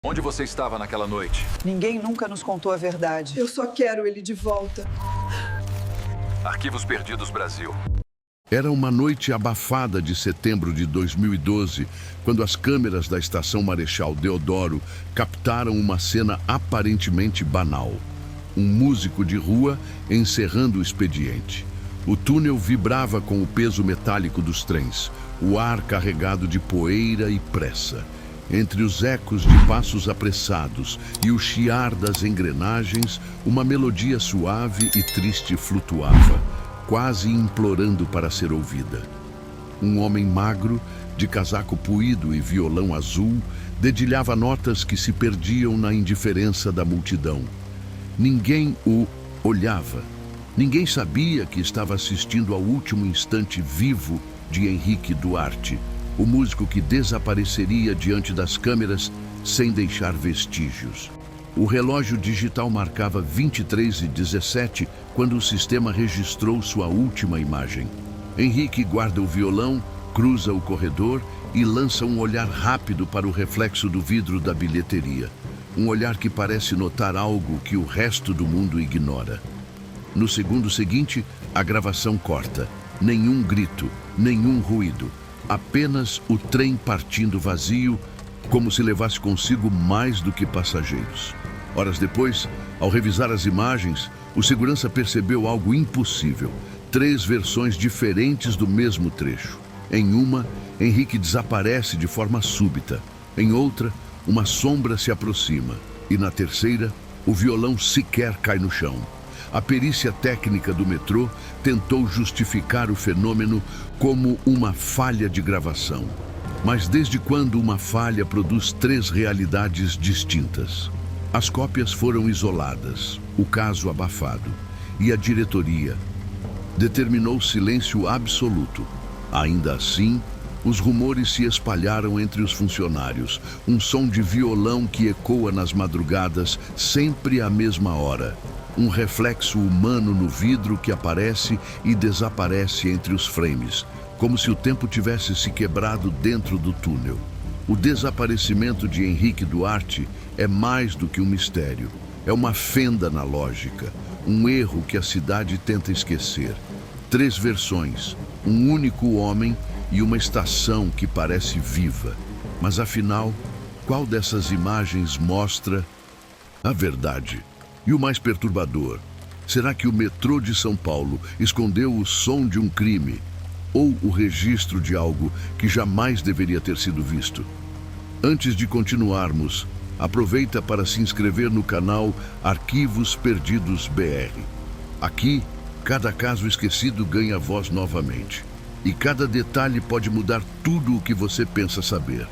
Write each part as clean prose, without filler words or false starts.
Onde você estava naquela noite? Ninguém nunca nos contou a verdade. Eu só quero ele de volta. Arquivos Perdidos Brasil. Era uma noite abafada de setembro de 2012, quando as câmeras da estação Marechal Deodoro captaram uma cena aparentemente banal. Um músico de rua encerrando o expediente. O túnel vibrava com o peso metálico dos trens, o ar carregado de poeira e pressa. Entre os ecos de passos apressados e o chiar das engrenagens, uma melodia suave e triste flutuava, quase implorando para ser ouvida. Um homem magro, de casaco puído e violão azul, dedilhava notas que se perdiam na indiferença da multidão. Ninguém o olhava. Ninguém sabia que estava assistindo ao último instante vivo de Henrique Duarte, o músico que desapareceria diante das câmeras sem deixar vestígios. O relógio digital marcava 23h17 quando o sistema registrou sua última imagem. Henrique guarda o violão, cruza o corredor e lança um olhar rápido para o reflexo do vidro da bilheteria. Um olhar que parece notar algo que o resto do mundo ignora. No segundo seguinte, a gravação corta. Nenhum grito, nenhum ruído. Apenas o trem partindo vazio, como se levasse consigo mais do que passageiros. Horas depois, ao revisar as imagens, o segurança percebeu algo impossível. 3 versões diferentes do mesmo trecho. Em uma, Henrique desaparece de forma súbita. Em outra, uma sombra se aproxima. E na terceira, o violão sequer cai no chão. A perícia técnica do metrô tentou justificar o fenômeno como uma falha de gravação. Mas desde quando uma falha produz 3 realidades distintas? As cópias foram isoladas, o caso abafado, e a diretoria determinou silêncio absoluto. Ainda assim, os rumores se espalharam entre os funcionários, um som de violão que ecoa nas madrugadas, sempre à mesma hora. Um reflexo humano no vidro que aparece e desaparece entre os frames, como se o tempo tivesse se quebrado dentro do túnel. O desaparecimento de Henrique Duarte é mais do que um mistério. É uma fenda na lógica, um erro que a cidade tenta esquecer. 3 versões, um único homem e uma estação que parece viva. Mas afinal, qual dessas imagens mostra a verdade? E o mais perturbador, será que o metrô de São Paulo escondeu o som de um crime ou o registro de algo que jamais deveria ter sido visto? Antes de continuarmos, aproveita para se inscrever no canal Arquivos Perdidos BR. Aqui, cada caso esquecido ganha voz novamente. E cada detalhe pode mudar tudo o que você pensa saber.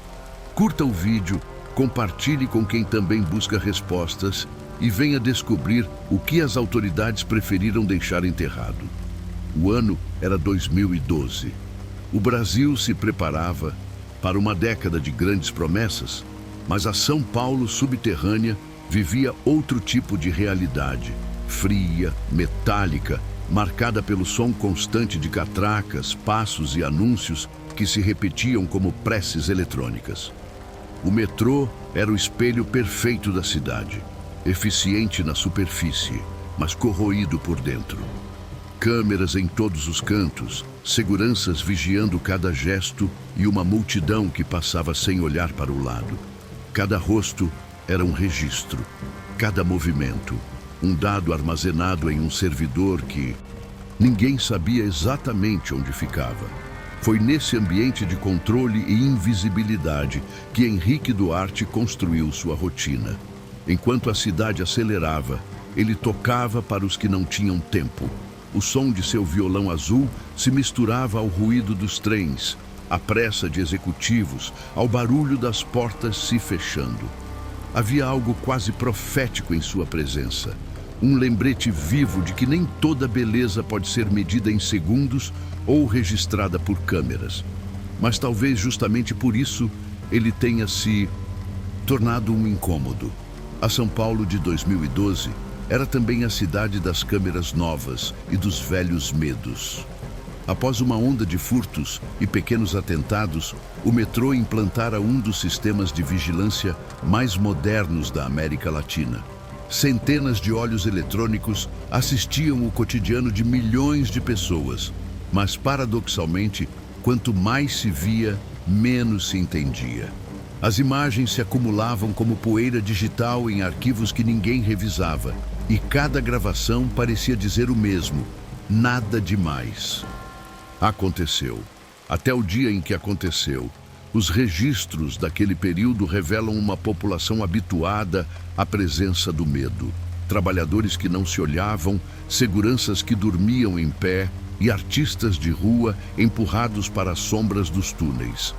Curta o vídeo, compartilhe com quem também busca respostas e venha descobrir o que as autoridades preferiram deixar enterrado. O ano era 2012. O Brasil se preparava para uma década de grandes promessas, mas a São Paulo subterrânea vivia outro tipo de realidade, fria, metálica, marcada pelo som constante de catracas, passos e anúncios que se repetiam como preces eletrônicas. O metrô era o espelho perfeito da cidade. Eficiente na superfície, mas corroído por dentro. Câmeras em todos os cantos, seguranças vigiando cada gesto e uma multidão que passava sem olhar para o lado. Cada rosto era um registro, cada movimento, um dado armazenado em um servidor que ninguém sabia exatamente onde ficava. Foi nesse ambiente de controle e invisibilidade que Henrique Duarte construiu sua rotina. Enquanto a cidade acelerava, ele tocava para os que não tinham tempo. O som de seu violão azul se misturava ao ruído dos trens, à pressa de executivos, ao barulho das portas se fechando. Havia algo quase profético em sua presença. Um lembrete vivo de que nem toda beleza pode ser medida em segundos ou registrada por câmeras. Mas talvez justamente por isso ele tenha se tornado um incômodo. A São Paulo de 2012 era também a cidade das câmeras novas e dos velhos medos. Após uma onda de furtos e pequenos atentados, o metrô implantara um dos sistemas de vigilância mais modernos da América Latina. Centenas de olhos eletrônicos assistiam o cotidiano de milhões de pessoas, mas paradoxalmente, quanto mais se via, menos se entendia. As imagens se acumulavam como poeira digital em arquivos que ninguém revisava, e cada gravação parecia dizer o mesmo: nada demais. Aconteceu. Até o dia em que aconteceu, os registros daquele período revelam uma população habituada à presença do medo. Trabalhadores que não se olhavam, seguranças que dormiam em pé e artistas de rua empurrados para as sombras dos túneis.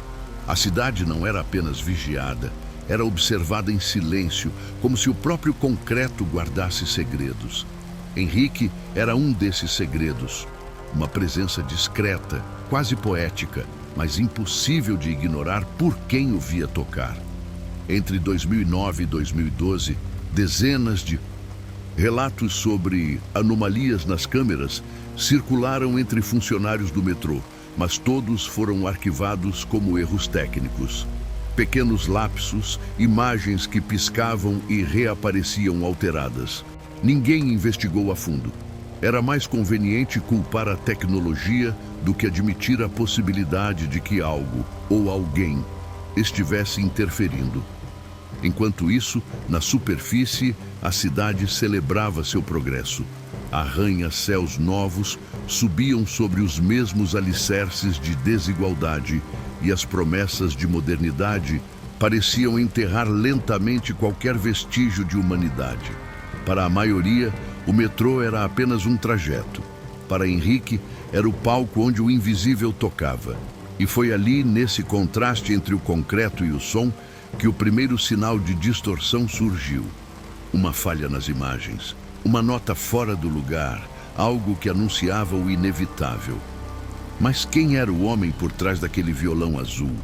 A cidade não era apenas vigiada, era observada em silêncio, como se o próprio concreto guardasse segredos. Henrique era um desses segredos. Uma presença discreta, quase poética, mas impossível de ignorar por quem o via tocar. Entre 2009 e 2012, dezenas de relatos sobre anomalias nas câmeras circularam entre funcionários do metrô, mas todos foram arquivados como erros técnicos. Pequenos lapsos, imagens que piscavam e reapareciam alteradas. Ninguém investigou a fundo. Era mais conveniente culpar a tecnologia do que admitir a possibilidade de que algo ou alguém estivesse interferindo. Enquanto isso, na superfície, a cidade celebrava seu progresso. Arranha-céus novos subiam sobre os mesmos alicerces de desigualdade e as promessas de modernidade pareciam enterrar lentamente qualquer vestígio de humanidade. Para a maioria, o metrô era apenas um trajeto. Para Henrique, era o palco onde o invisível tocava. E foi ali, nesse contraste entre o concreto e o som, que o primeiro sinal de distorção surgiu. Uma falha nas imagens, uma nota fora do lugar, algo que anunciava o inevitável. Mas quem era o homem por trás daquele violão azul?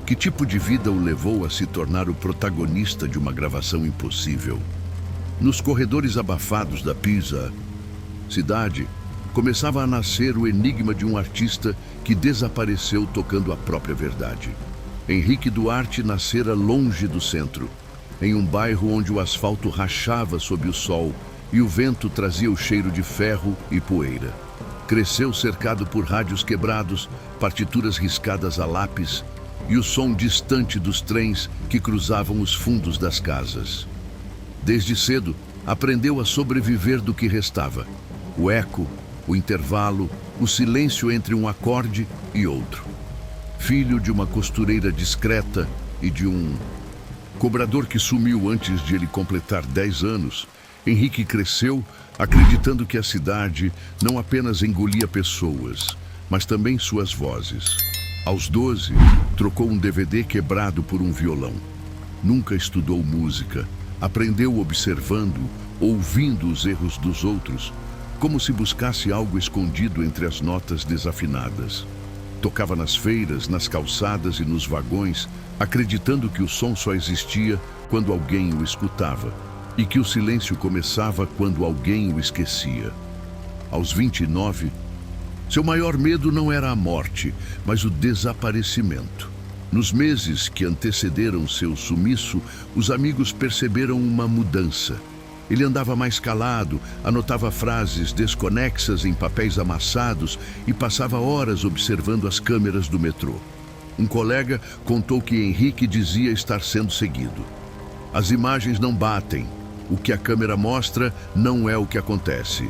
Que tipo de vida o levou a se tornar o protagonista de uma gravação impossível? Nos corredores abafados da Pisa, cidade, começava a nascer o enigma de um artista que desapareceu tocando a própria verdade. Henrique Duarte nascera longe do centro, em um bairro onde o asfalto rachava sob o sol e o vento trazia o cheiro de ferro e poeira. Cresceu cercado por rádios quebrados, partituras riscadas a lápis e o som distante dos trens que cruzavam os fundos das casas. Desde cedo, aprendeu a sobreviver do que restava. O eco, o intervalo, o silêncio entre um acorde e outro. Filho de uma costureira discreta e de um cobrador que sumiu antes de ele completar 10 anos, Henrique cresceu acreditando que a cidade não apenas engolia pessoas, mas também suas vozes. Aos 12, trocou um DVD quebrado por um violão. Nunca estudou música. Aprendeu observando, ouvindo os erros dos outros, como se buscasse algo escondido entre as notas desafinadas. Tocava nas feiras, nas calçadas e nos vagões, acreditando que o som só existia quando alguém o escutava, e que o silêncio começava quando alguém o esquecia. Aos 29, seu maior medo não era a morte, mas o desaparecimento. Nos meses que antecederam seu sumiço, os amigos perceberam uma mudança. Ele andava mais calado, anotava frases desconexas em papéis amassados e passava horas observando as câmeras do metrô. Um colega contou que Henrique dizia estar sendo seguido. As imagens não batem. O que a câmera mostra não é o que acontece.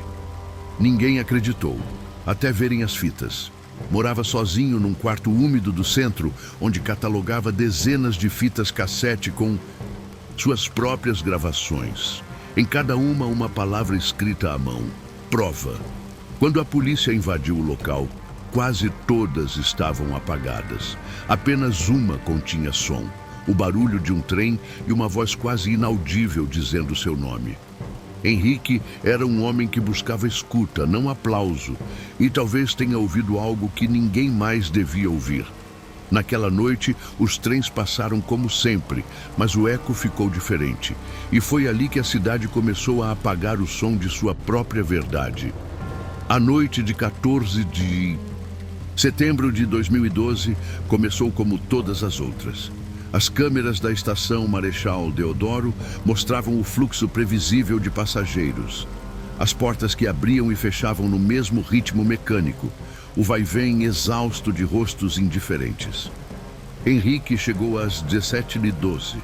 Ninguém acreditou, até verem as fitas. Morava sozinho num quarto úmido do centro, onde catalogava dezenas de fitas cassete com suas próprias gravações. Em cada uma palavra escrita à mão. Prova. Quando a polícia invadiu o local, quase todas estavam apagadas. Apenas uma continha som. O barulho de um trem e uma voz quase inaudível dizendo seu nome. Henrique era um homem que buscava escuta, não aplauso, e talvez tenha ouvido algo que ninguém mais devia ouvir. Naquela noite, os trens passaram como sempre, mas o eco ficou diferente, e foi ali que a cidade começou a apagar o som de sua própria verdade. A noite de 14 de Setembro de 2012 começou como todas as outras. As câmeras da estação Marechal Deodoro mostravam o fluxo previsível de passageiros. As portas que abriam e fechavam no mesmo ritmo mecânico, o vai-vem exausto de rostos indiferentes. Henrique chegou às 17h12,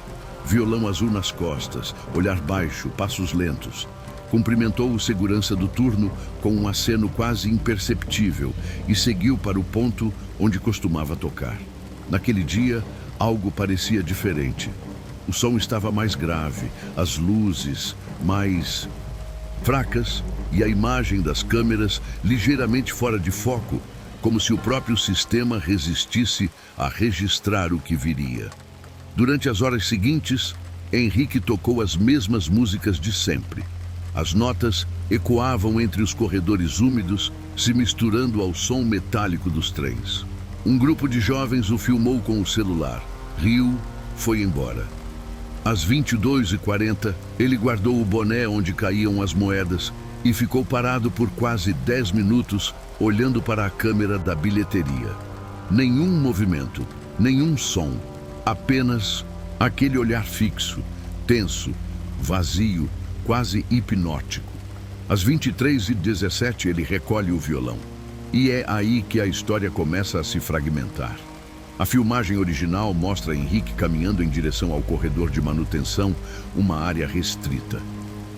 violão azul nas costas, olhar baixo, passos lentos. Cumprimentou o segurança do turno com um aceno quase imperceptível e seguiu para o ponto onde costumava tocar. Naquele dia, algo parecia diferente. O som estava mais grave, as luzes mais fracas e a imagem das câmeras ligeiramente fora de foco, como se o próprio sistema resistisse a registrar o que viria. Durante as horas seguintes, Henrique tocou as mesmas músicas de sempre. As notas ecoavam entre os corredores úmidos, se misturando ao som metálico dos trens. Um grupo de jovens o filmou com o celular. Riu, foi embora. Às 22h40, ele guardou o boné onde caíam as moedas e ficou parado por quase 10 minutos, olhando para a câmera da bilheteria. Nenhum movimento, nenhum som, apenas aquele olhar fixo, tenso, vazio, quase hipnótico. Às 23h17 ele recolhe o violão. E é aí que a história começa a se fragmentar. A filmagem original mostra Henrique caminhando em direção ao corredor de manutenção, uma área restrita.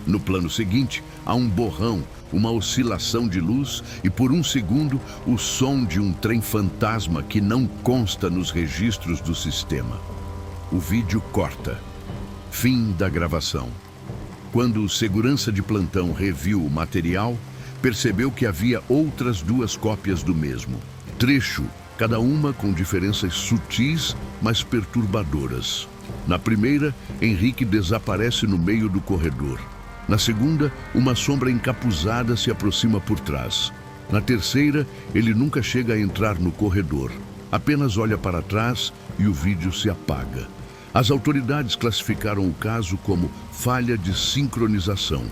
No plano seguinte, há um borrão, uma oscilação de luz e, por um segundo, o som de um trem fantasma que não consta nos registros do sistema. O vídeo corta. Fim da gravação. Quando o segurança de plantão reviu o material, percebeu que havia outras 2 cópias do mesmo trecho, cada uma com diferenças sutis, mas perturbadoras. Na primeira, Henrique desaparece no meio do corredor. Na segunda, uma sombra encapuzada se aproxima por trás. Na terceira, ele nunca chega a entrar no corredor. Apenas olha para trás e o vídeo se apaga. As autoridades classificaram o caso como falha de sincronização,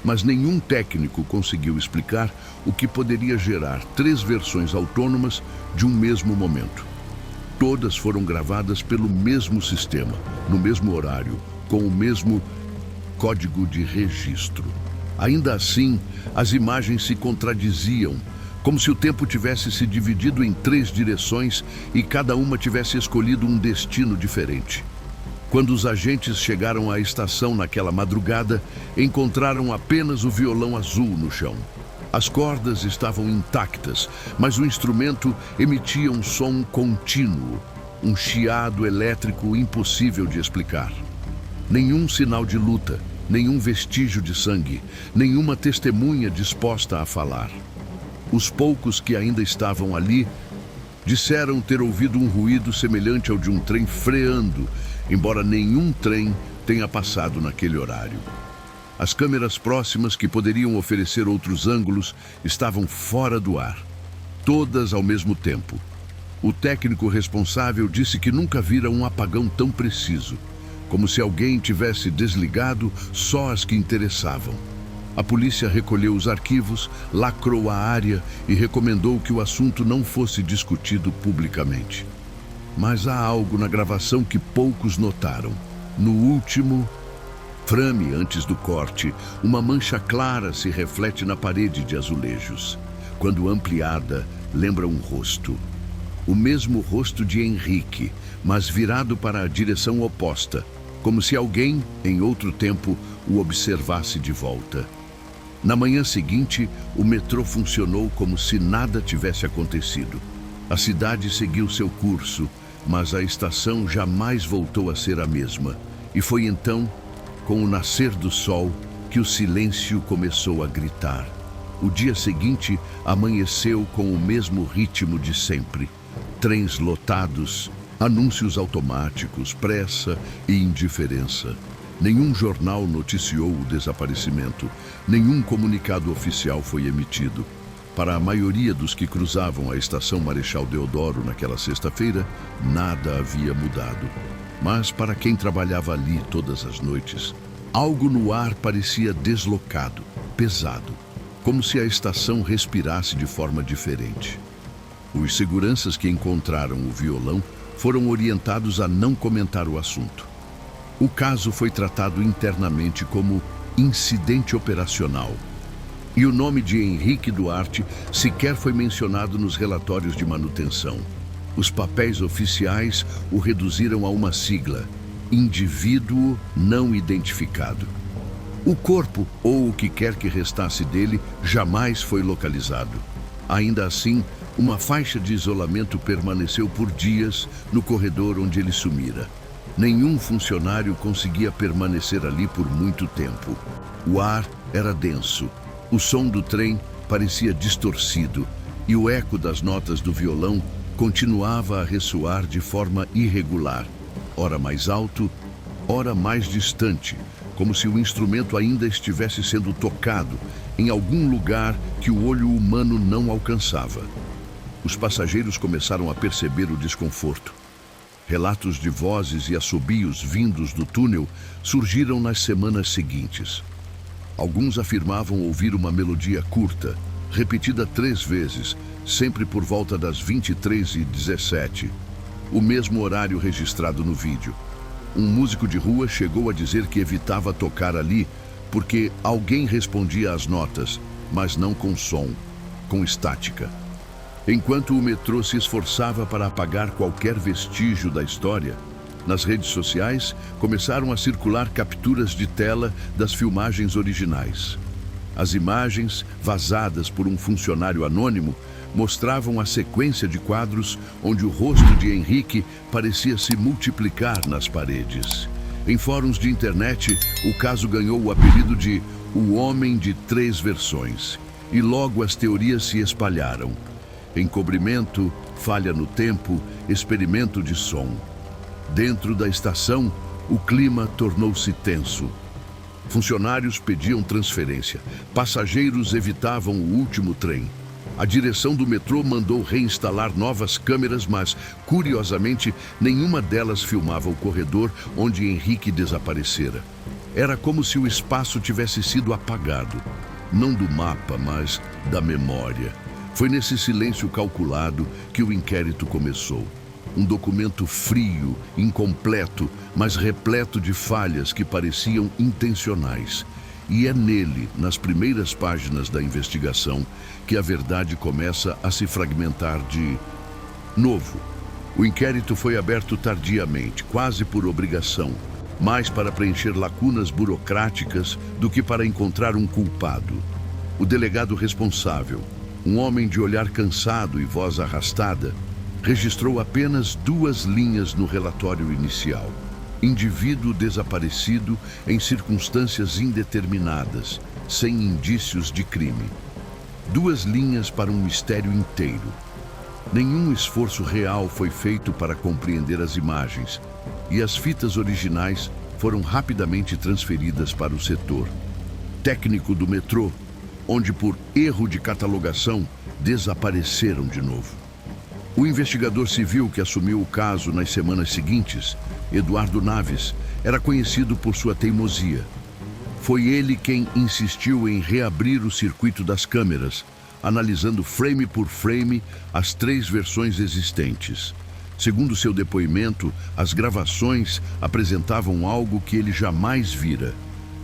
mas nenhum técnico conseguiu explicar o que poderia gerar 3 versões autônomas de um mesmo momento. Todas foram gravadas pelo mesmo sistema, no mesmo horário, com o mesmo código de registro. Ainda assim, as imagens se contradiziam, como se o tempo tivesse se dividido em 3 direções e cada uma tivesse escolhido um destino diferente. Quando os agentes chegaram à estação naquela madrugada, encontraram apenas o violão azul no chão. As cordas estavam intactas, mas o instrumento emitia um som contínuo, um chiado elétrico impossível de explicar. Nenhum sinal de luta, nenhum vestígio de sangue, nenhuma testemunha disposta a falar. Os poucos que ainda estavam ali disseram ter ouvido um ruído semelhante ao de um trem freando, embora nenhum trem tenha passado naquele horário. As câmeras próximas, que poderiam oferecer outros ângulos, estavam fora do ar, todas ao mesmo tempo. O técnico responsável disse que nunca vira um apagão tão preciso, como se alguém tivesse desligado só as que interessavam. A polícia recolheu os arquivos, lacrou a área e recomendou que o assunto não fosse discutido publicamente. Mas há algo na gravação que poucos notaram. No último frame antes do corte, uma mancha clara se reflete na parede de azulejos. Quando ampliada, lembra um rosto. O mesmo rosto de Henrique, mas virado para a direção oposta, como se alguém, em outro tempo, o observasse de volta. Na manhã seguinte, o metrô funcionou como se nada tivesse acontecido. A cidade seguiu seu curso, mas a estação jamais voltou a ser a mesma. E foi então, com o nascer do sol, que o silêncio começou a gritar. O dia seguinte amanheceu com o mesmo ritmo de sempre. Trens lotados, anúncios automáticos, pressa e indiferença. Nenhum jornal noticiou o desaparecimento, nenhum comunicado oficial foi emitido. Para a maioria dos que cruzavam a estação Marechal Deodoro naquela sexta-feira, nada havia mudado. Mas para quem trabalhava ali todas as noites, algo no ar parecia deslocado, pesado, como se a estação respirasse de forma diferente. Os seguranças que encontraram o violão foram orientados a não comentar o assunto. O caso foi tratado internamente como incidente operacional. E o nome de Henrique Duarte sequer foi mencionado nos relatórios de manutenção. Os papéis oficiais o reduziram a uma sigla: indivíduo não identificado. O corpo, ou o que quer que restasse dele, jamais foi localizado. Ainda assim, uma faixa de isolamento permaneceu por dias no corredor onde ele sumira. Nenhum funcionário conseguia permanecer ali por muito tempo. O ar era denso, o som do trem parecia distorcido e o eco das notas do violão continuava a ressoar de forma irregular, ora mais alto, ora mais distante, como se o instrumento ainda estivesse sendo tocado em algum lugar que o olho humano não alcançava. Os passageiros começaram a perceber o desconforto. Relatos de vozes e assobios vindos do túnel surgiram nas semanas seguintes. Alguns afirmavam ouvir uma melodia curta, repetida 3 vezes, sempre por volta das 23h17, o mesmo horário registrado no vídeo. Um músico de rua chegou a dizer que evitava tocar ali porque alguém respondia às notas, mas não com som, com estática. Enquanto o metrô se esforçava para apagar qualquer vestígio da história, nas redes sociais começaram a circular capturas de tela das filmagens originais. As imagens, vazadas por um funcionário anônimo, mostravam a sequência de quadros onde o rosto de Henrique parecia se multiplicar nas paredes. Em fóruns de internet, o caso ganhou o apelido de "O Homem de 3 Versões", e logo as teorias se espalharam. Encobrimento, falha no tempo, experimento de som. Dentro da estação, o clima tornou-se tenso. Funcionários pediam transferência, passageiros evitavam o último trem. A direção do metrô mandou reinstalar novas câmeras, mas, curiosamente, nenhuma delas filmava o corredor onde Henrique desaparecera. Era como se o espaço tivesse sido apagado, não do mapa, mas da memória. Foi nesse silêncio calculado que o inquérito começou. Um documento frio, incompleto, mas repleto de falhas que pareciam intencionais. E é nele, nas primeiras páginas da investigação, que a verdade começa a se fragmentar de novo. O inquérito foi aberto tardiamente, quase por obrigação, mais para preencher lacunas burocráticas do que para encontrar um culpado. O delegado responsável, um homem de olhar cansado e voz arrastada, registrou apenas 2 linhas no relatório inicial. Indivíduo desaparecido em circunstâncias indeterminadas, sem indícios de crime. 2 linhas para um mistério inteiro. Nenhum esforço real foi feito para compreender as imagens, e as fitas originais foram rapidamente transferidas para o setor técnico do metrô, onde, por erro de catalogação, desapareceram de novo. O investigador civil que assumiu o caso nas semanas seguintes, Eduardo Naves, era conhecido por sua teimosia. Foi ele quem insistiu em reabrir o circuito das câmeras, analisando frame por frame as 3 versões existentes. Segundo seu depoimento, as gravações apresentavam algo que ele jamais vira: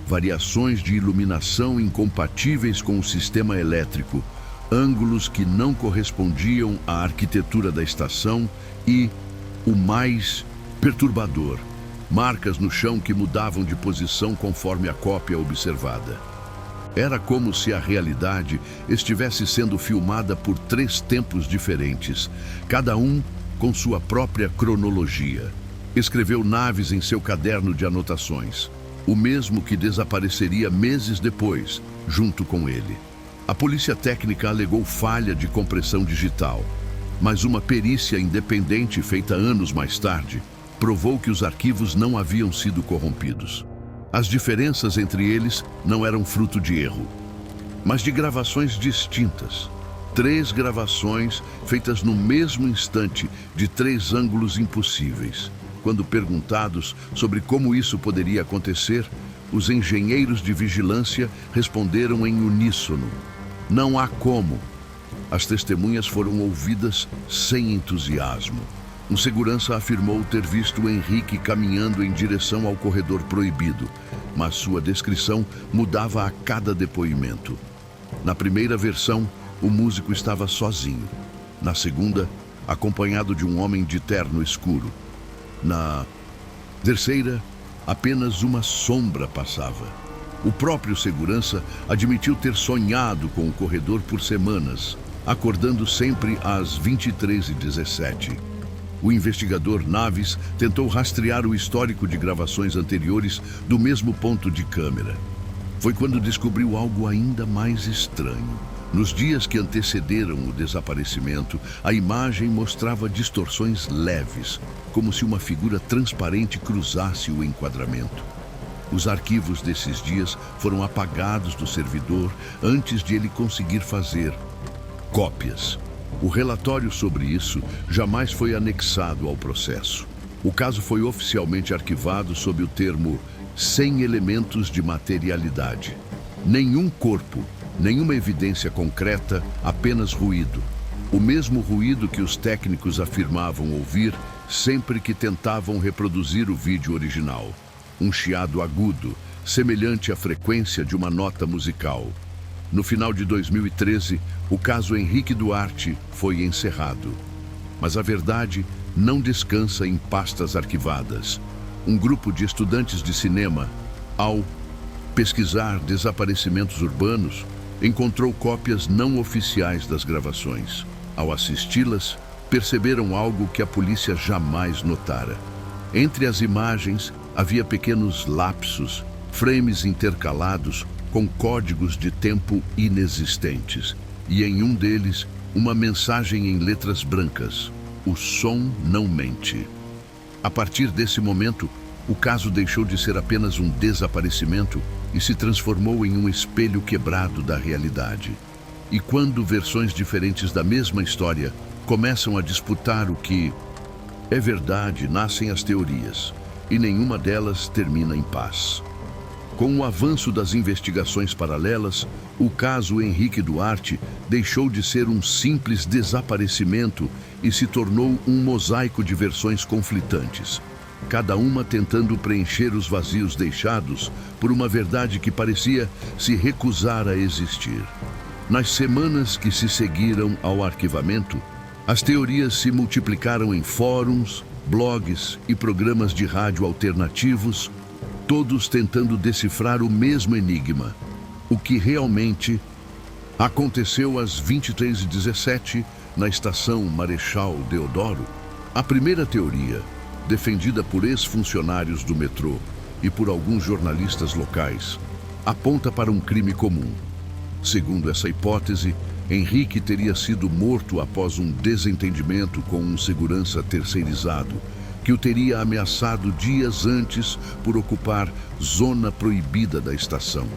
variações de iluminação incompatíveis com o sistema elétrico, ângulos que não correspondiam à arquitetura da estação e, o mais perturbador, marcas no chão que mudavam de posição conforme a cópia observada. Era como se a realidade estivesse sendo filmada por 3 tempos diferentes, cada um com sua própria cronologia. Escreveu Naves em seu caderno de anotações, o mesmo que desapareceria meses depois, junto com ele. A polícia técnica alegou falha de compressão digital, mas uma perícia independente feita anos mais tarde provou que os arquivos não haviam sido corrompidos. As diferenças entre eles não eram fruto de erro, mas de gravações distintas. 3 gravações feitas no mesmo instante, de 3 ângulos impossíveis. Quando perguntados sobre como isso poderia acontecer, os engenheiros de vigilância responderam em uníssono: não há como. as testemunhas foram ouvidas sem entusiasmo. Um segurança afirmou ter visto Henrique caminhando em direção ao corredor proibido, mas sua descrição mudava a cada depoimento. Na primeira versão, o músico estava sozinho. Na segunda, acompanhado de um homem de terno escuro. Na terceira, apenas uma sombra passava. O próprio segurança admitiu ter sonhado com o corredor por semanas, acordando sempre às 23h17. O investigador Naves tentou rastrear o histórico de gravações anteriores do mesmo ponto de câmera. Foi quando descobriu algo ainda mais estranho. Nos dias que antecederam o desaparecimento, a imagem mostrava distorções leves, como se uma figura transparente cruzasse o enquadramento. Os arquivos desses dias foram apagados do servidor antes de ele conseguir fazer cópias. O relatório sobre isso jamais foi anexado ao processo. O caso foi oficialmente arquivado sob o termo sem elementos de materialidade. Nenhum corpo, nenhuma evidência concreta, apenas ruído. O mesmo ruído que os técnicos afirmavam ouvir sempre que tentavam reproduzir o vídeo original. Um chiado agudo, semelhante à frequência de uma nota musical. No final de 2013, o caso Henrique Duarte foi encerrado. Mas a verdade não descansa em pastas arquivadas. Um grupo de estudantes de cinema, ao pesquisar desaparecimentos urbanos, encontrou cópias não oficiais das gravações. Ao assisti-las, perceberam algo que a polícia jamais notara. Entre as imagens, havia pequenos lapsos, frames intercalados com códigos de tempo inexistentes. E em um deles, uma mensagem em letras brancas: o som não mente. A partir desse momento, o caso deixou de ser apenas um desaparecimento e se transformou em um espelho quebrado da realidade. E quando versões diferentes da mesma história começam a disputar o que é verdade, nascem as teorias, e nenhuma delas termina em paz. Com o avanço das investigações paralelas, o caso Henrique Duarte deixou de ser um simples desaparecimento e se tornou um mosaico de versões conflitantes, cada uma tentando preencher os vazios deixados por uma verdade que parecia se recusar a existir. Nas semanas que se seguiram ao arquivamento, as teorias se multiplicaram em fóruns, blogs e programas de rádio alternativos, todos tentando decifrar o mesmo enigma: o que realmente aconteceu às 23h17 na estação Marechal Deodoro. A primeira teoria, defendida por ex-funcionários do metrô e por alguns jornalistas locais, aponta para um crime comum. Segundo essa hipótese, Henrique teria sido morto após um desentendimento com um segurança terceirizado, que o teria ameaçado dias antes por ocupar zona proibida da estação.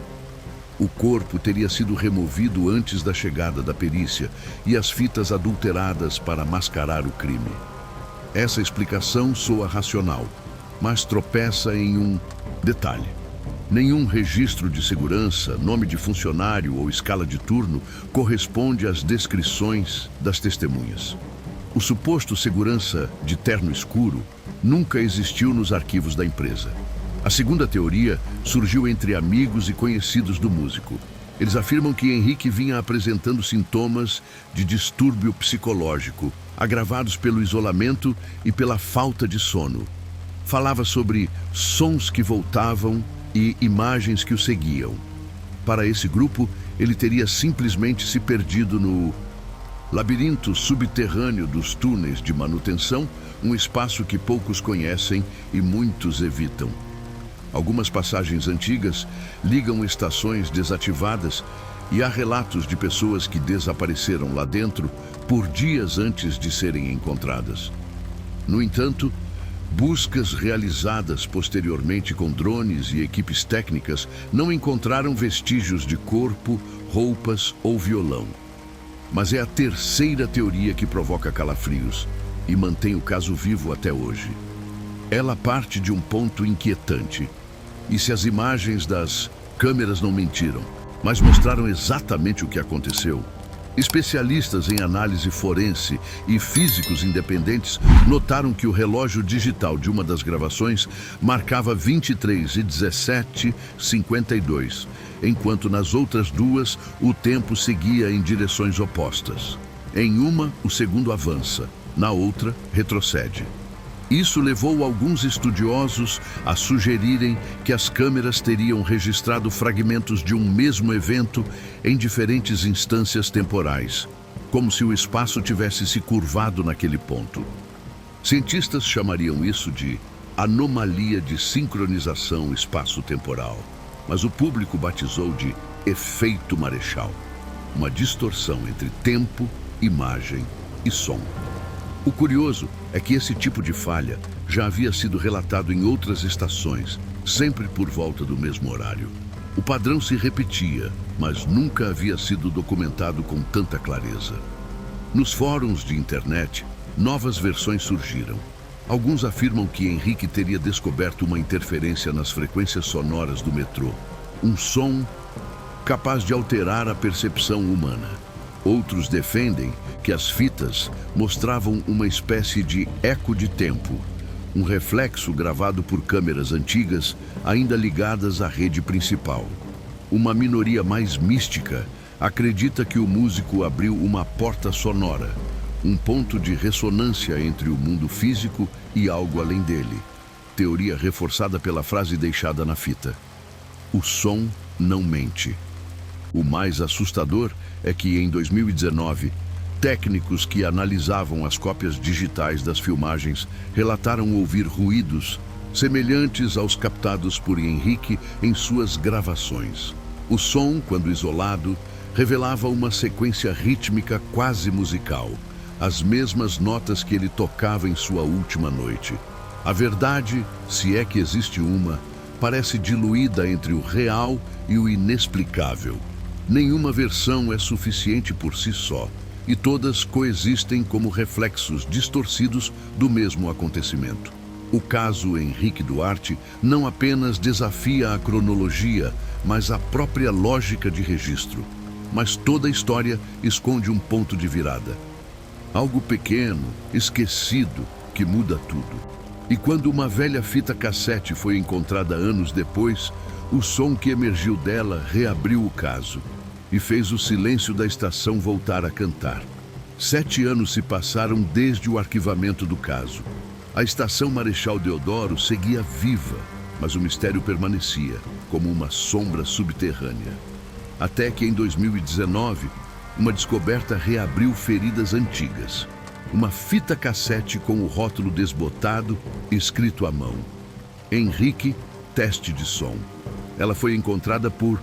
O corpo teria sido removido antes da chegada da perícia e as fitas adulteradas para mascarar o crime. Essa explicação soa racional, mas tropeça em um detalhe. Nenhum registro de segurança, nome de funcionário ou escala de turno corresponde às descrições das testemunhas. O suposto segurança de terno escuro nunca existiu nos arquivos da empresa. A segunda teoria surgiu entre amigos e conhecidos do músico. Eles afirmam que Henrique vinha apresentando sintomas de distúrbio psicológico, agravados pelo isolamento e pela falta de sono. Falava sobre sons que voltavam e imagens que o seguiam. Para esse grupo, ele teria simplesmente se perdido no labirinto subterrâneo dos túneis de manutenção, um espaço que poucos conhecem e muitos evitam. Algumas passagens antigas ligam estações desativadas e há relatos de pessoas que desapareceram lá dentro por dias antes de serem encontradas. No entanto, buscas realizadas posteriormente com drones e equipes técnicas não encontraram vestígios de corpo, roupas ou violão. Mas é a terceira teoria que provoca calafrios e mantém o caso vivo até hoje. Ela parte de um ponto inquietante. E se as imagens das câmeras não mentiram, mas mostraram exatamente o que aconteceu, Especialistas em análise forense e físicos independentes notaram que o relógio digital de uma das gravações marcava 23h17:52, enquanto nas outras duas o tempo seguia em direções opostas. Em uma, o segundo avança, na outra, retrocede. Isso levou alguns estudiosos a sugerirem que as câmeras teriam registrado fragmentos de um mesmo evento em diferentes instâncias temporais, como se o espaço tivesse se curvado naquele ponto. Cientistas chamariam isso de anomalia de sincronização espaço-temporal, mas o público batizou de efeito Marechal, uma distorção entre tempo, imagem e som. O curioso é que esse tipo de falha já havia sido relatado em outras estações, sempre por volta do mesmo horário. O padrão se repetia, mas nunca havia sido documentado com tanta clareza. Nos fóruns de internet, novas versões surgiram. Alguns afirmam que Henrique teria descoberto uma interferência nas frequências sonoras do metrô, um som capaz de alterar a percepção humana. Outros defendem que as fitas mostravam uma espécie de eco de tempo, um reflexo gravado por câmeras antigas ainda ligadas à rede principal. Uma minoria mais mística acredita que o músico abriu uma porta sonora, um ponto de ressonância entre o mundo físico e algo além dele. Teoria reforçada pela frase deixada na fita: o som não mente. O mais assustador é que, em 2019, técnicos que analisavam as cópias digitais das filmagens relataram ouvir ruídos semelhantes aos captados por Henrique em suas gravações. O som, quando isolado, revelava uma sequência rítmica quase musical, as mesmas notas que ele tocava em sua última noite. A verdade, se é que existe uma, parece diluída entre o real e o inexplicável. Nenhuma versão é suficiente por si só, e todas coexistem como reflexos distorcidos do mesmo acontecimento. O caso Henrique Duarte não apenas desafia a cronologia, mas a própria lógica de registro. Mas toda a história esconde um ponto de virada. Algo pequeno, esquecido, que muda tudo. E quando uma velha fita cassete foi encontrada anos depois, o som que emergiu dela reabriu o caso e fez o silêncio da estação voltar a cantar. 7 anos se passaram desde o arquivamento do caso. A estação Marechal Deodoro seguia viva, mas o mistério permanecia, como uma sombra subterrânea. Até que em 2019, uma descoberta reabriu feridas antigas. Uma fita cassete com o rótulo desbotado, escrito à mão: Henrique, teste de som. Ela foi encontrada por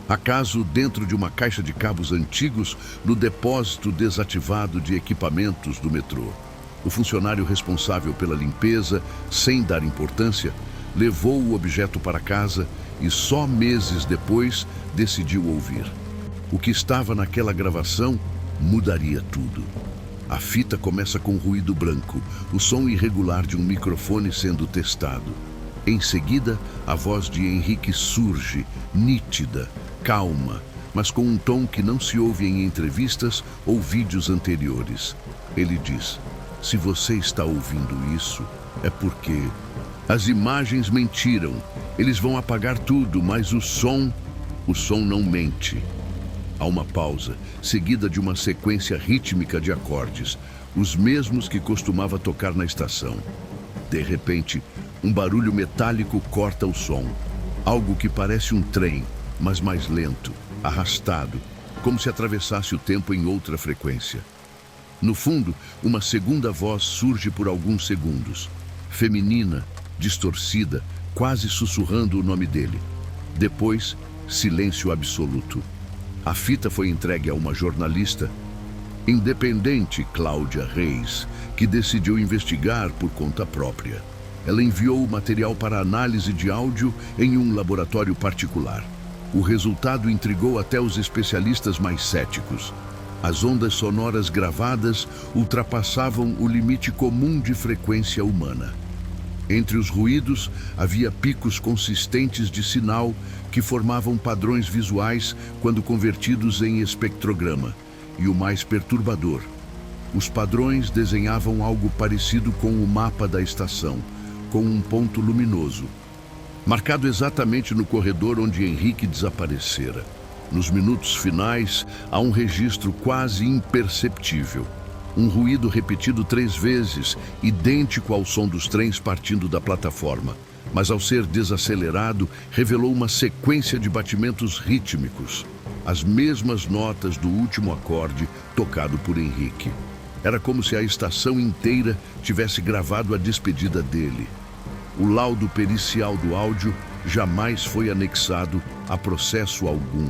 acaso dentro de uma caixa de cabos antigos no depósito desativado de equipamentos do metrô. O funcionário responsável pela limpeza, sem dar importância, levou o objeto para casa e só meses depois decidiu ouvir. O que estava naquela gravação mudaria tudo. A fita começa com ruído branco, o som irregular de um microfone sendo testado. Em seguida, a voz de Henrique surge, nítida, calma, mas com um tom que não se ouve em entrevistas ou vídeos anteriores. Ele diz: se você está ouvindo isso, é porque as imagens mentiram. Eles vão apagar tudo, mas o som não mente. Há uma pausa, seguida de uma sequência rítmica de acordes, os mesmos que costumava tocar na estação. De repente, um barulho metálico corta o som. Algo que parece um trem, mas mais lento, arrastado, como se atravessasse o tempo em outra frequência. No fundo, uma segunda voz surge por alguns segundos, feminina, distorcida, quase sussurrando o nome dele. Depois, silêncio absoluto. A fita foi entregue a uma jornalista independente, Cláudia Reis, que decidiu investigar por conta própria. Ela enviou o material para análise de áudio em um laboratório particular. O resultado intrigou até os especialistas mais céticos. As ondas sonoras gravadas ultrapassavam o limite comum de frequência humana. Entre os ruídos, havia picos consistentes de sinal que formavam padrões visuais quando convertidos em espectrograma, e o mais perturbador. Os padrões desenhavam algo parecido com o mapa da estação, com um ponto luminoso, marcado exatamente no corredor onde Henrique desaparecera. Nos minutos finais, há um registro quase imperceptível. Um ruído repetido 3 vezes, idêntico ao som dos trens partindo da plataforma, mas ao ser desacelerado, revelou uma sequência de batimentos rítmicos, as mesmas notas do último acorde tocado por Henrique. Era como se a estação inteira tivesse gravado a despedida dele. O laudo pericial do áudio jamais foi anexado a processo algum.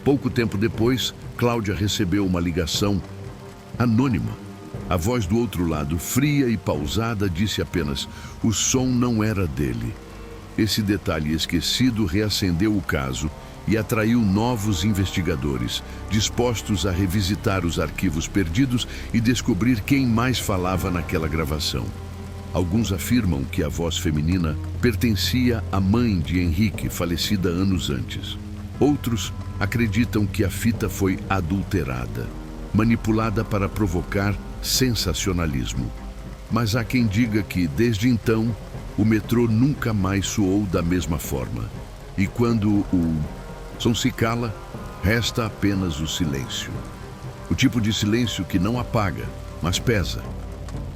Pouco tempo depois, Cláudia recebeu uma ligação anônima. A voz do outro lado, fria e pausada, disse apenas: o som não era dele. Esse detalhe esquecido reacendeu o caso e atraiu novos investigadores, dispostos a revisitar os arquivos perdidos e descobrir quem mais falava naquela gravação. Alguns afirmam que a voz feminina pertencia à mãe de Henrique, falecida anos antes. Outros acreditam que a fita foi adulterada, manipulada para provocar sensacionalismo. Mas há quem diga que, desde então, o metrô nunca mais soou da mesma forma. E quando o som se cala, resta apenas o silêncio. O tipo de silêncio que não apaga, mas pesa.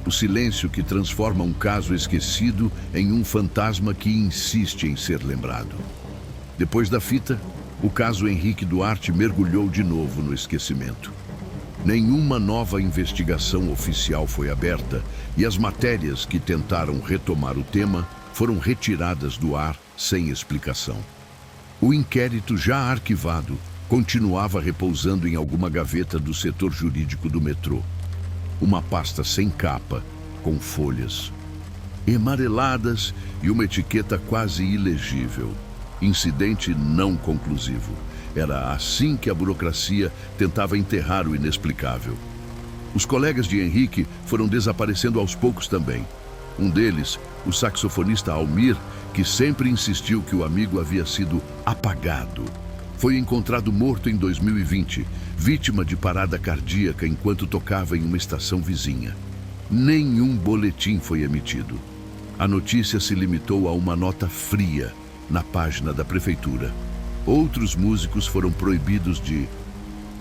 O silêncio que transforma um caso esquecido em um fantasma que insiste em ser lembrado. Depois da fita, o caso Henrique Duarte mergulhou de novo no esquecimento. Nenhuma nova investigação oficial foi aberta e as matérias que tentaram retomar o tema foram retiradas do ar sem explicação. O inquérito, já arquivado, continuava repousando em alguma gaveta do setor jurídico do metrô. Uma pasta sem capa, com folhas emareladas e uma etiqueta quase ilegível. Incidente não conclusivo. Era assim que a burocracia tentava enterrar o inexplicável. Os colegas de Henrique foram desaparecendo aos poucos também. Um deles, o saxofonista Almir, que sempre insistiu que o amigo havia sido apagado, foi encontrado morto em 2020, vítima de parada cardíaca enquanto tocava em uma estação vizinha. Nenhum boletim foi emitido. A notícia se limitou a uma nota fria na página da prefeitura. Outros músicos foram proibidos de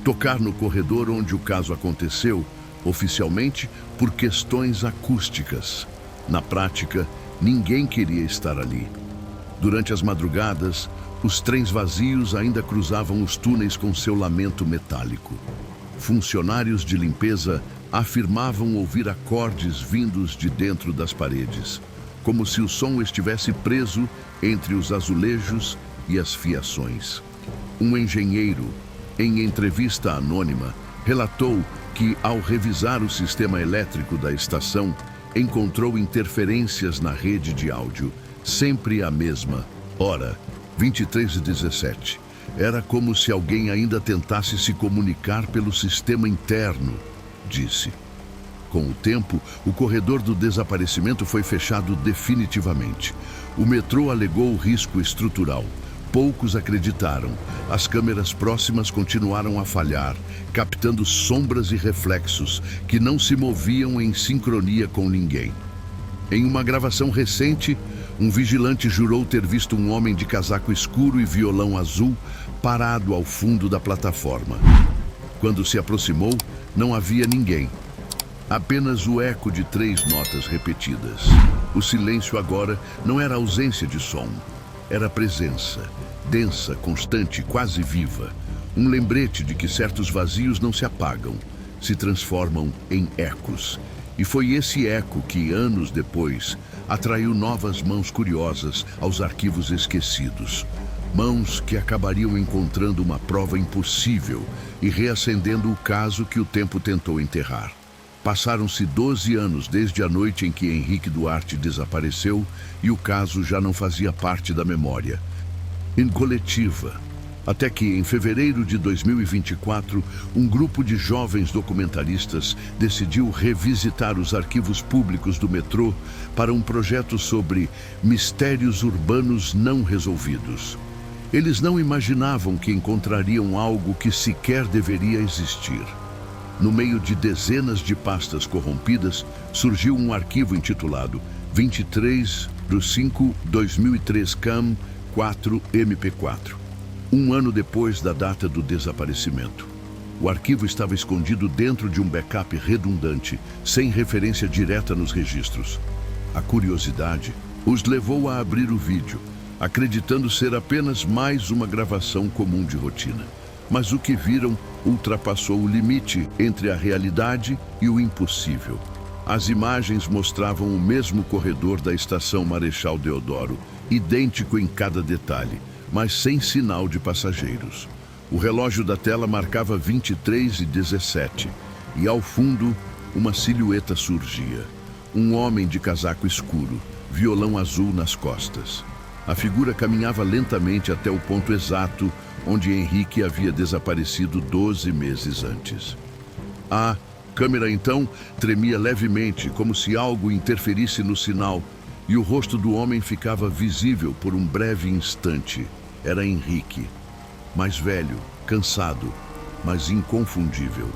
tocar no corredor onde o caso aconteceu, oficialmente por questões acústicas. Na prática, ninguém queria estar ali. Durante as madrugadas, os trens vazios ainda cruzavam os túneis com seu lamento metálico. Funcionários de limpeza afirmavam ouvir acordes vindos de dentro das paredes, como se o som estivesse preso entre os azulejos e as fiações. Um engenheiro, em entrevista anônima, relatou que, ao revisar o sistema elétrico da estação, encontrou interferências na rede de áudio, sempre a mesma. Hora, 23h17. Era como se alguém ainda tentasse se comunicar pelo sistema interno, disse. Com o tempo, o corredor do desaparecimento foi fechado definitivamente. O metrô alegou risco estrutural. Poucos acreditaram. As câmeras próximas continuaram a falhar, captando sombras e reflexos que não se moviam em sincronia com ninguém. Em uma gravação recente, um vigilante jurou ter visto um homem de casaco escuro e violão azul parado ao fundo da plataforma. Quando se aproximou, não havia ninguém. Apenas o eco de 3 notas repetidas. O silêncio agora não era ausência de som. Era presença, densa, constante, quase viva. Um lembrete de que certos vazios não se apagam, se transformam em ecos. E foi esse eco que, anos depois, atraiu novas mãos curiosas aos arquivos esquecidos. Mãos que acabariam encontrando uma prova impossível e reacendendo o caso que o tempo tentou enterrar. Passaram-se 12 anos desde a noite em que Henrique Duarte desapareceu e o caso já não fazia parte da memória coletiva. Até que, em fevereiro de 2024, um grupo de jovens documentaristas decidiu revisitar os arquivos públicos do metrô para um projeto sobre mistérios urbanos não resolvidos. Eles não imaginavam que encontrariam algo que sequer deveria existir. No meio de dezenas de pastas corrompidas, surgiu um arquivo intitulado 23/5/2003 CAM 4 MP4. Um ano depois da data do desaparecimento. O arquivo estava escondido dentro de um backup redundante, sem referência direta nos registros. A curiosidade os levou a abrir o vídeo, acreditando ser apenas mais uma gravação comum de rotina. Mas o que viram ultrapassou o limite entre a realidade e o impossível. As imagens mostravam o mesmo corredor da estação Marechal Deodoro, idêntico em cada detalhe, mas sem sinal de passageiros. O relógio da tela marcava 23h17 e, ao fundo, uma silhueta surgia. Um homem de casaco escuro, violão azul nas costas. A figura caminhava lentamente até o ponto exato onde Henrique havia desaparecido 12 meses antes. A câmera então tremia levemente, como se algo interferisse no sinal, e o rosto do homem ficava visível por um breve instante. Era Henrique, mais velho, cansado, mas inconfundível.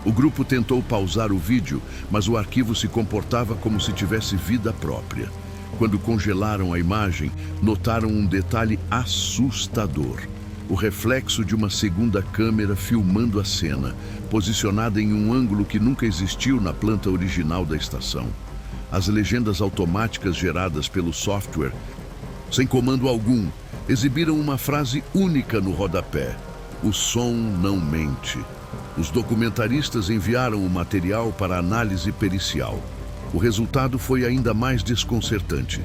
O grupo tentou pausar o vídeo, mas o arquivo se comportava como se tivesse vida própria. Quando congelaram a imagem, notaram um detalhe assustador. O reflexo de uma segunda câmera filmando a cena, posicionada em um ângulo que nunca existiu na planta original da estação. As legendas automáticas geradas pelo software, sem comando algum, exibiram uma frase única no rodapé: "O som não mente". Os documentaristas enviaram o material para análise pericial. O resultado foi ainda mais desconcertante.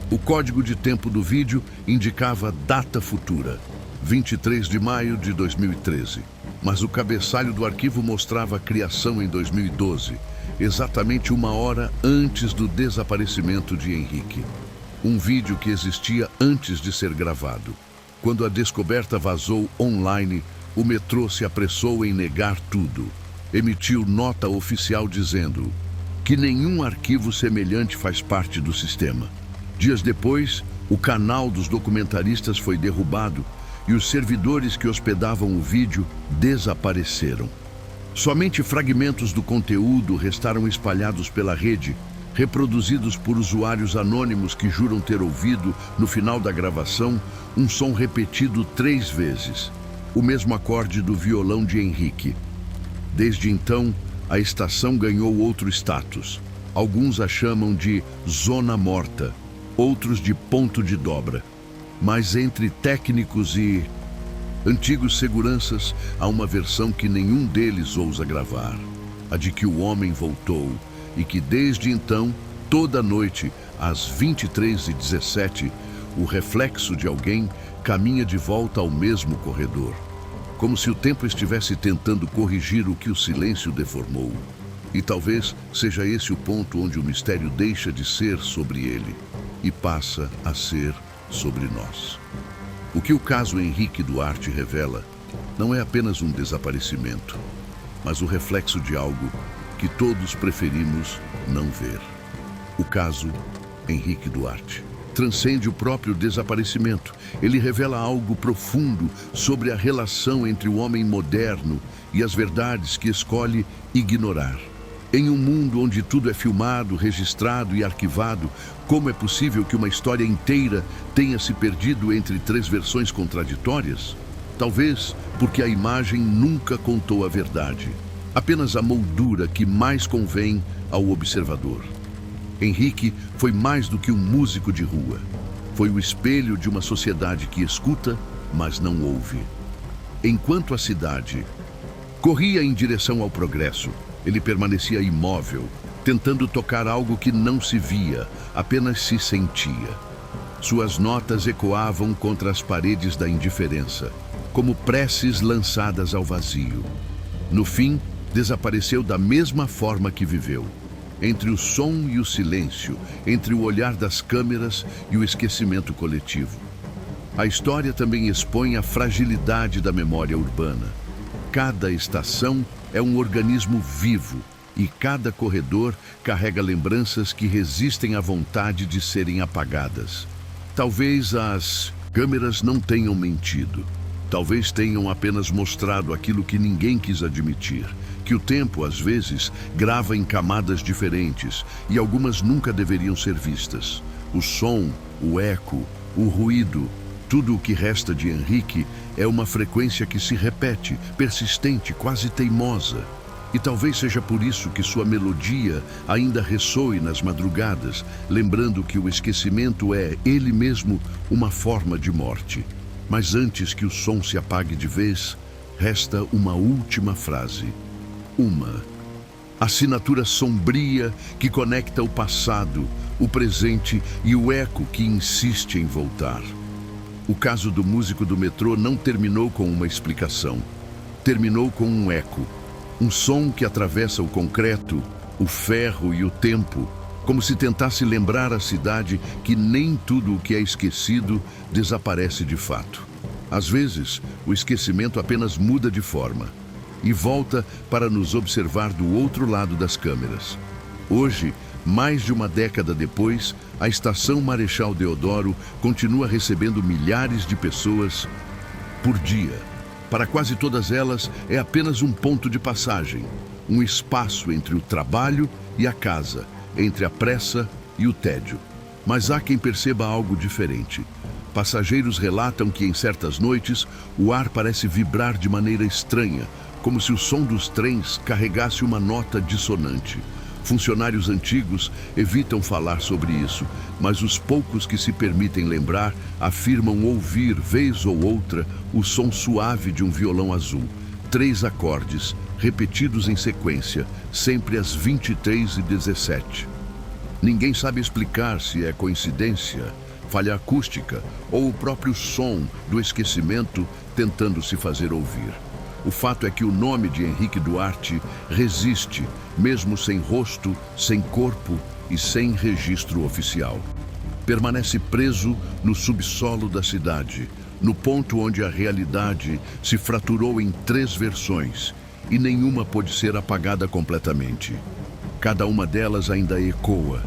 O código de tempo do vídeo indicava data futura, 23 de maio de 2013. Mas o cabeçalho do arquivo mostrava a criação em 2012, exatamente uma hora antes do desaparecimento de Henrique. Um vídeo que existia antes de ser gravado. Quando a descoberta vazou online, o metrô se apressou em negar tudo. Emitiu nota oficial dizendo que nenhum arquivo semelhante faz parte do sistema. Dias depois, o canal dos documentaristas foi derrubado e os servidores que hospedavam o vídeo desapareceram. Somente fragmentos do conteúdo restaram espalhados pela rede, reproduzidos por usuários anônimos que juram ter ouvido, no final da gravação, um som repetido 3 vezes, o mesmo acorde do violão de Henrique. Desde então, a estação ganhou outro status. Alguns a chamam de zona morta, outros de ponto de dobra. Mas entre técnicos e antigos seguranças, há uma versão que nenhum deles ousa gravar. A de que o homem voltou e que desde então, toda noite, às 23h17, o reflexo de alguém caminha de volta ao mesmo corredor. Como se o tempo estivesse tentando corrigir o que o silêncio deformou. E talvez seja esse o ponto onde o mistério deixa de ser sobre ele e passa a ser sobre nós. O que o caso Henrique Duarte revela não é apenas um desaparecimento, mas o reflexo de algo que todos preferimos não ver. O caso Henrique Duarte transcende o próprio desaparecimento. Ele revela algo profundo sobre a relação entre o homem moderno e as verdades que escolhe ignorar. Em um mundo onde tudo é filmado, registrado e arquivado, como é possível que uma história inteira tenha se perdido entre 3 versões contraditórias? Talvez porque a imagem nunca contou a verdade, apenas a moldura que mais convém ao observador. Henrique foi mais do que um músico de rua. Foi o espelho de uma sociedade que escuta, mas não ouve. Enquanto a cidade corria em direção ao progresso, ele permanecia imóvel, tentando tocar algo que não se via, apenas se sentia. Suas notas ecoavam contra as paredes da indiferença, como preces lançadas ao vazio. No fim, desapareceu da mesma forma que viveu. Entre o som e o silêncio, entre o olhar das câmeras e o esquecimento coletivo. A história também expõe a fragilidade da memória urbana. Cada estação é um organismo vivo e cada corredor carrega lembranças que resistem à vontade de serem apagadas. Talvez as Câmeras não tenham mentido. Talvez tenham apenas mostrado aquilo que ninguém quis admitir, que o tempo, às vezes, grava em camadas diferentes e algumas nunca deveriam ser vistas. O som, o eco, o ruído, tudo o que resta de Henrique é uma frequência que se repete, persistente, quase teimosa. E talvez seja por isso que sua melodia ainda ressoe nas madrugadas, lembrando que o esquecimento é, ele mesmo, uma forma de morte. Mas antes que o som se apague de vez, resta uma última frase. Uma assinatura sombria que conecta o passado, o presente e o eco que insiste em voltar. O caso do músico do metrô não terminou com uma explicação. Terminou com um eco. Um som que atravessa o concreto, o ferro e o tempo, como se tentasse lembrar a cidade que nem tudo o que é esquecido desaparece de fato. Às vezes, o esquecimento apenas muda de forma e volta para nos observar do outro lado das câmeras. Hoje, mais de uma década depois, a Estação Marechal Deodoro continua recebendo milhares de pessoas por dia. Para quase todas elas, é apenas um ponto de passagem, um espaço entre o trabalho e a casa, entre a pressa e o tédio. Mas há quem perceba algo diferente. Passageiros relatam que em certas noites, o ar parece vibrar de maneira estranha, como se o som dos trens carregasse uma nota dissonante. Funcionários antigos evitam falar sobre isso, mas os poucos que se permitem lembrar afirmam ouvir, vez ou outra, o som suave de um violão azul. 3 acordes, repetidos em sequência, sempre às 23h17. Ninguém sabe explicar se é coincidência, falha acústica ou o próprio som do esquecimento tentando se fazer ouvir. O fato é que o nome de Henrique Duarte resiste, mesmo sem rosto, sem corpo e sem registro oficial. Permanece preso no subsolo da cidade, no ponto onde a realidade se fraturou em 3 versões e nenhuma pôde ser apagada completamente. Cada uma delas ainda ecoa,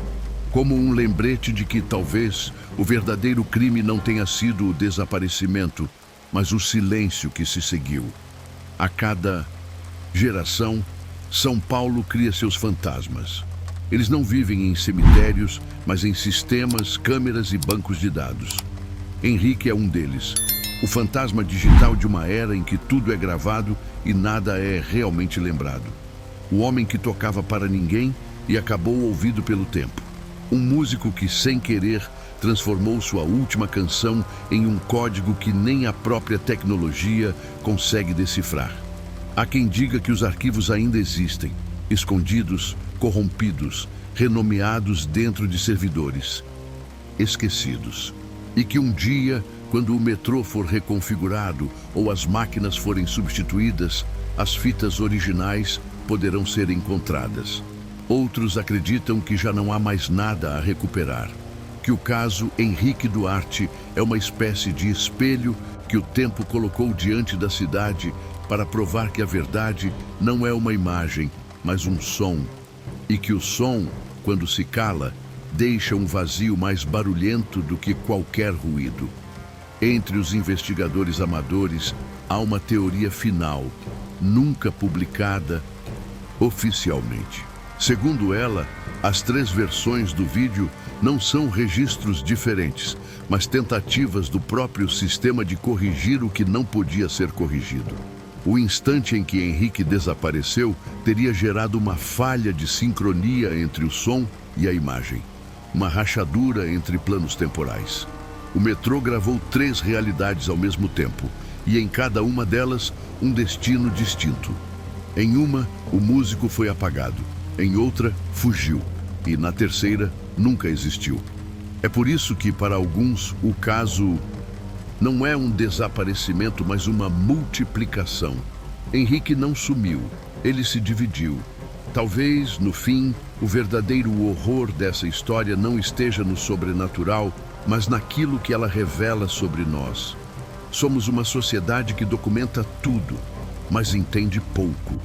como um lembrete de que talvez o verdadeiro crime não tenha sido o desaparecimento, mas o silêncio que se seguiu. A cada geração, São Paulo cria seus fantasmas. Eles não vivem em cemitérios, mas em sistemas, câmeras e bancos de dados. Henrique é um deles. O fantasma digital de uma era em que tudo é gravado e nada é realmente lembrado. O homem que tocava para ninguém e acabou ouvido pelo tempo. Um músico que, sem querer, transformou sua última canção em um código que nem a própria tecnologia consegue decifrar. Há quem diga que os arquivos ainda existem, escondidos, corrompidos, renomeados dentro de servidores, esquecidos. E que um dia, quando o metrô for reconfigurado ou as máquinas forem substituídas, as fitas originais poderão ser encontradas. Outros acreditam que já não há mais nada a recuperar. Que o caso Henrique Duarte é uma espécie de espelho que o tempo colocou diante da cidade para provar que a verdade não é uma imagem, mas um som. E que o som, quando se cala, deixa um vazio mais barulhento do que qualquer ruído. Entre os investigadores amadores, há uma teoria final, nunca publicada oficialmente. Segundo ela, as 3 versões do vídeo não são registros diferentes, mas tentativas do próprio sistema de corrigir o que não podia ser corrigido. O instante em que Henrique desapareceu teria gerado uma falha de sincronia entre o som e a imagem, uma rachadura entre planos temporais. O metrô gravou 3 realidades ao mesmo tempo, e em cada uma delas, um destino distinto. Em uma, o músico foi apagado, em outra, fugiu, e na terceira, nunca existiu. É por isso que, para alguns, o caso não é um desaparecimento, mas uma multiplicação. Henrique não sumiu, ele se dividiu. Talvez, no fim, o verdadeiro horror dessa história não esteja no sobrenatural, mas naquilo que ela revela sobre nós. Somos uma sociedade que documenta tudo, mas entende pouco.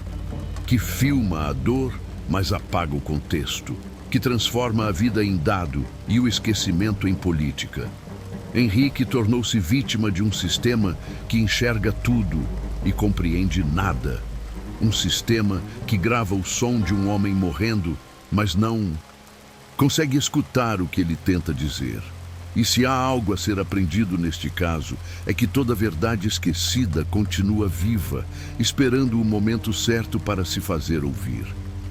Que filma a dor, mas apaga o contexto. Que transforma a vida em dado e o esquecimento em política. Henrique tornou-se vítima de um sistema que enxerga tudo e compreende nada. Um sistema que grava o som de um homem morrendo, mas não consegue escutar o que ele tenta dizer. E se há algo a ser aprendido neste caso, é que toda verdade esquecida continua viva, esperando o momento certo para se fazer ouvir.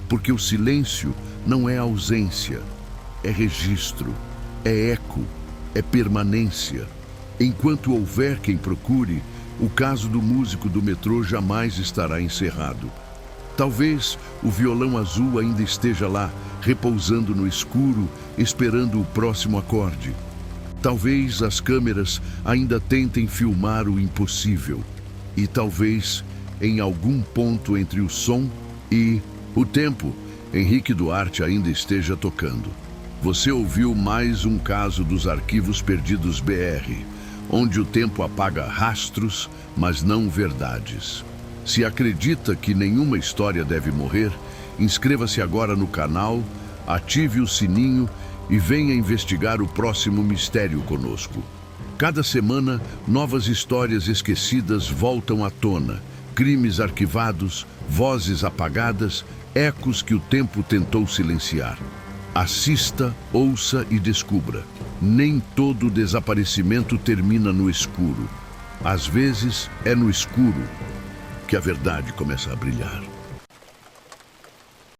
Porque o silêncio não é ausência, é registro, é eco, é permanência. Enquanto houver quem procure, o caso do músico do metrô jamais estará encerrado. Talvez o violão azul ainda esteja lá, repousando no escuro, esperando o próximo acorde. Talvez as câmeras ainda tentem filmar o impossível. E talvez, em algum ponto entre o som e o tempo, Henrique Duarte ainda esteja tocando. Você ouviu mais um caso dos Arquivos Perdidos BR, onde o tempo apaga rastros, mas não verdades. Se acredita que nenhuma história deve morrer, inscreva-se agora no canal, ative o sininho e venha investigar o próximo mistério conosco. Cada semana, novas histórias esquecidas voltam à tona, crimes arquivados, vozes apagadas, ecos que o tempo tentou silenciar. Assista, ouça e descubra. Nem todo desaparecimento termina no escuro. Às vezes, é no escuro que a verdade começa a brilhar.